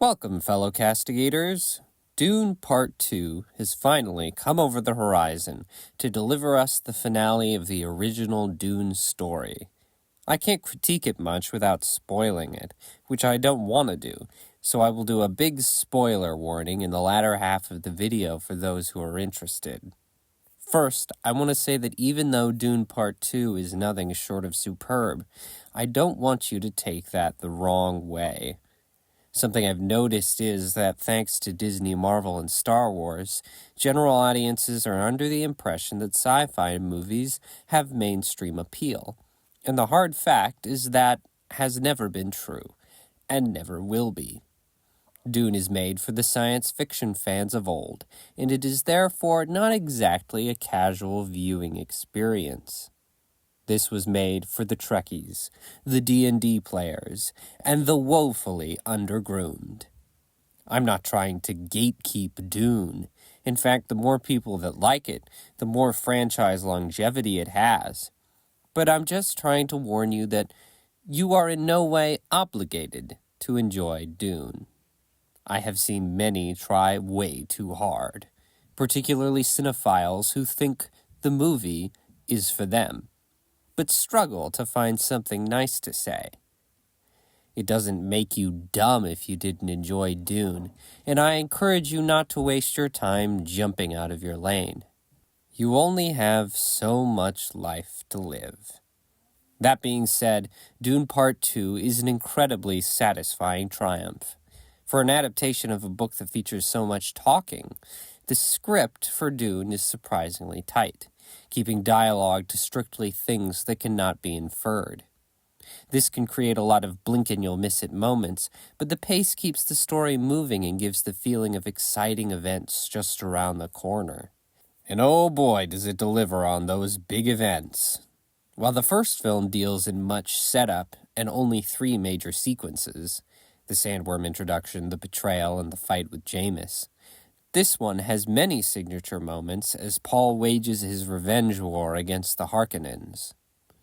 Welcome, fellow castigators. Dune Part 2 has finally come over the horizon to deliver us the finale of the original Dune story. I can't critique it much without spoiling it, which I don't want to do, so I will do a big spoiler warning in the latter half of the video for those who are interested. First, I want to say that even though Dune Part 2 is nothing short of superb, I don't want you to take that the wrong way. Something I've noticed is that thanks to Disney, Marvel, and Star Wars, general audiences are under the impression that sci-fi movies have mainstream appeal. And the hard fact is that has never been true, and never will be. Dune is made for the science fiction fans of old, and it is therefore not exactly a casual viewing experience. This was made for the Trekkies, the D&D players, and the woefully undergroomed. I'm not trying to gatekeep Dune. In fact, the more people that like it, the more franchise longevity it has. But I'm just trying to warn you that you are in no way obligated to enjoy Dune. I have seen many try way too hard, particularly cinephiles who think the movie is for them, but struggle to find something nice to say. It doesn't make you dumb if you didn't enjoy Dune, and I encourage you not to waste your time jumping out of your lane. You only have so much life to live. That being said, Dune Part 2 is an incredibly satisfying triumph. For an adaptation of a book that features so much talking, the script for Dune is surprisingly tight, keeping dialogue to strictly things that cannot be inferred. This can create a lot of blink-and-you'll-miss-it moments, but the pace keeps the story moving and gives the feeling of exciting events just around the corner. And oh boy, does it deliver on those big events. While the first film deals in much setup and only 3 major sequences, the sandworm introduction, the betrayal, and the fight with Jameis, this one has many signature moments as Paul wages his revenge war against the Harkonnens.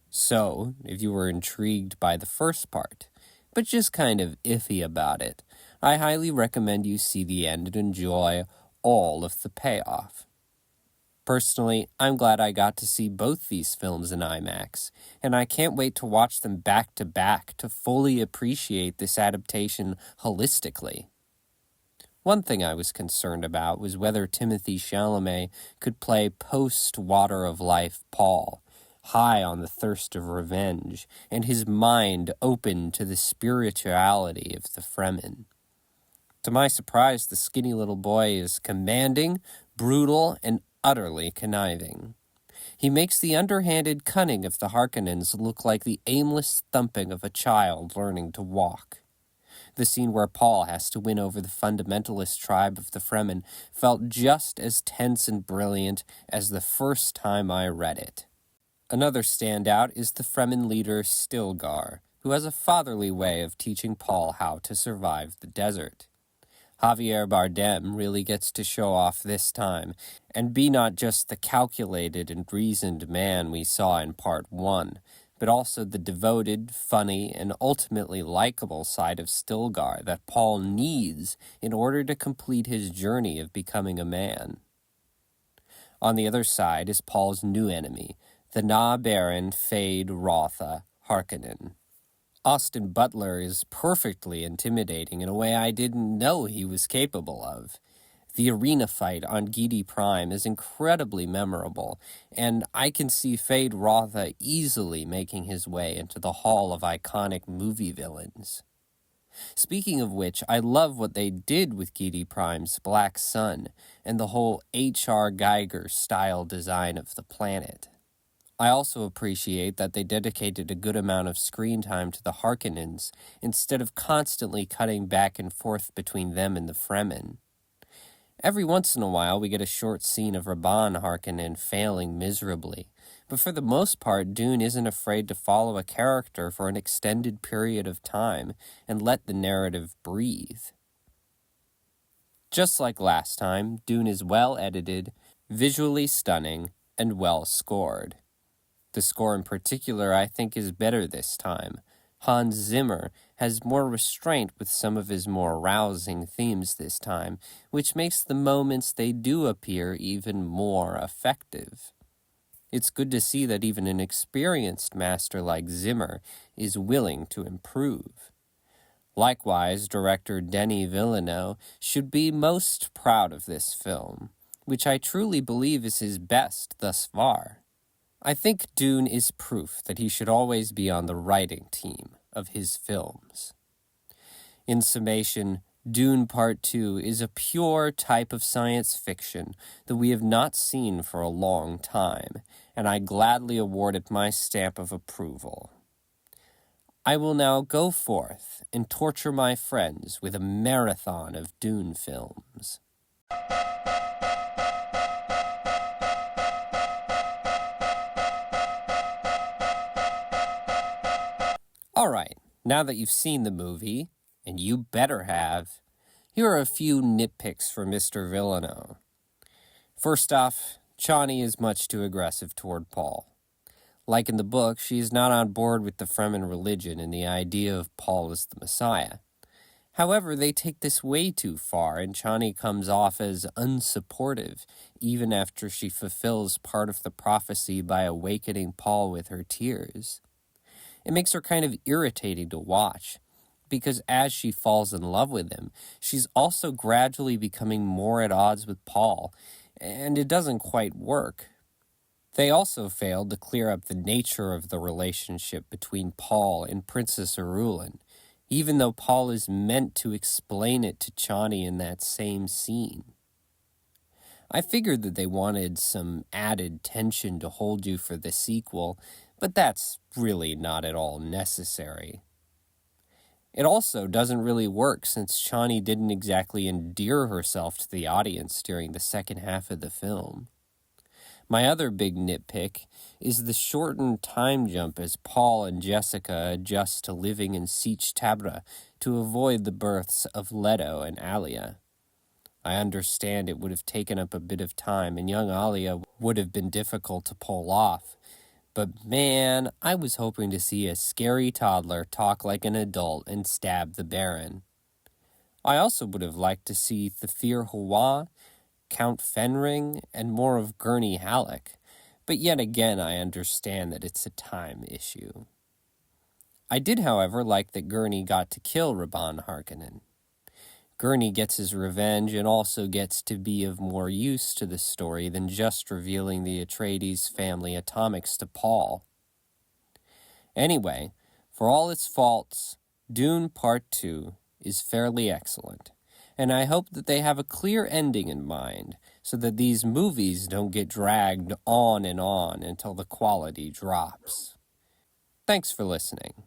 So, if you were intrigued by the first part, but just kind of iffy about it, I highly recommend you see the end and enjoy all of the payoff. Personally, I'm glad I got to see both these films in IMAX, and I can't wait to watch them back to back to fully appreciate this adaptation holistically. One thing I was concerned about was whether Timothée Chalamet could play post-Water of Life Paul, high on the thirst of revenge, and his mind open to the spirituality of the Fremen. To my surprise, the skinny little boy is commanding, brutal, and utterly conniving. He makes the underhanded cunning of the Harkonnens look like the aimless thumping of a child learning to walk. The scene where Paul has to win over the fundamentalist tribe of the Fremen felt just as tense and brilliant as the first time I read it. Another standout is the Fremen leader Stilgar, who has a fatherly way of teaching Paul how to survive the desert. Javier Bardem really gets to show off this time, and be not just the calculated and reasoned man we saw in Part 1, but also the devoted, funny, and ultimately likable side of Stilgar that Paul needs in order to complete his journey of becoming a man. On the other side is Paul's new enemy, the Na Baron Fade Rotha Harkonnen. Austin Butler is perfectly intimidating in a way I didn't know he was capable of. The arena fight on Gidi Prime is incredibly memorable, and I can see Fade Rotha easily making his way into the hall of iconic movie villains. Speaking of which, I love what they did with Gidi Prime's Black Sun and the whole H.R. Geiger style design of the planet. I also appreciate that they dedicated a good amount of screen time to the Harkonnens instead of constantly cutting back and forth between them and the Fremen. Every once in a while we get a short scene of Rabban Harkonnen failing miserably, but for the most part Dune isn't afraid to follow a character for an extended period of time and let the narrative breathe. Just like last time, Dune is well edited, visually stunning, and well scored. The score in particular I think is better this time. Hans Zimmer has more restraint with some of his more rousing themes this time, which makes the moments they do appear even more effective. It's good to see that even an experienced master like Zimmer is willing to improve. Likewise, director Denis Villeneuve should be most proud of this film, which I truly believe is his best thus far. I think Dune is proof that he should always be on the writing team of his films. In summation, Dune Part 2 is a pure type of science fiction that we have not seen for a long time, and I gladly award it my stamp of approval. I will now go forth and torture my friends with a marathon of Dune films. Alright, now that you've seen the movie, and you better have, here are a few nitpicks for Mr. Villeneuve. First off, Chani is much too aggressive toward Paul. Like in the book, she is not on board with the Fremen religion and the idea of Paul as the Messiah. However, they take this way too far, and Chani comes off as unsupportive, even after she fulfills part of the prophecy by awakening Paul with her tears. It makes her kind of irritating to watch, because as she falls in love with him, she's also gradually becoming more at odds with Paul, and it doesn't quite work. They also failed to clear up the nature of the relationship between Paul and Princess Irulan, even though Paul is meant to explain it to Chani in that same scene. I figured that they wanted some added tension to hold you for the sequel, but that's really not at all necessary. It also doesn't really work since Chani didn't exactly endear herself to the audience during the second half of the film. My other big nitpick is the shortened time jump as Paul and Jessica adjust to living in Sietch Tabra to avoid the births of Leto and Alia. I understand it would have taken up a bit of time and young Alia would have been difficult to pull off, but man, I was hoping to see a scary toddler talk like an adult and stab the Baron. I also would have liked to see Thufir Hawat, Count Fenring, and more of Gurney Halleck, but yet again I understand that it's a time issue. I did, however, like that Gurney got to kill Rabban Harkonnen. Gurney gets his revenge and also gets to be of more use to the story than just revealing the Atreides family atomics to Paul. Anyway, for all its faults, Dune Part 2 is fairly excellent, and I hope that they have a clear ending in mind so that these movies don't get dragged on and on until the quality drops. Thanks for listening.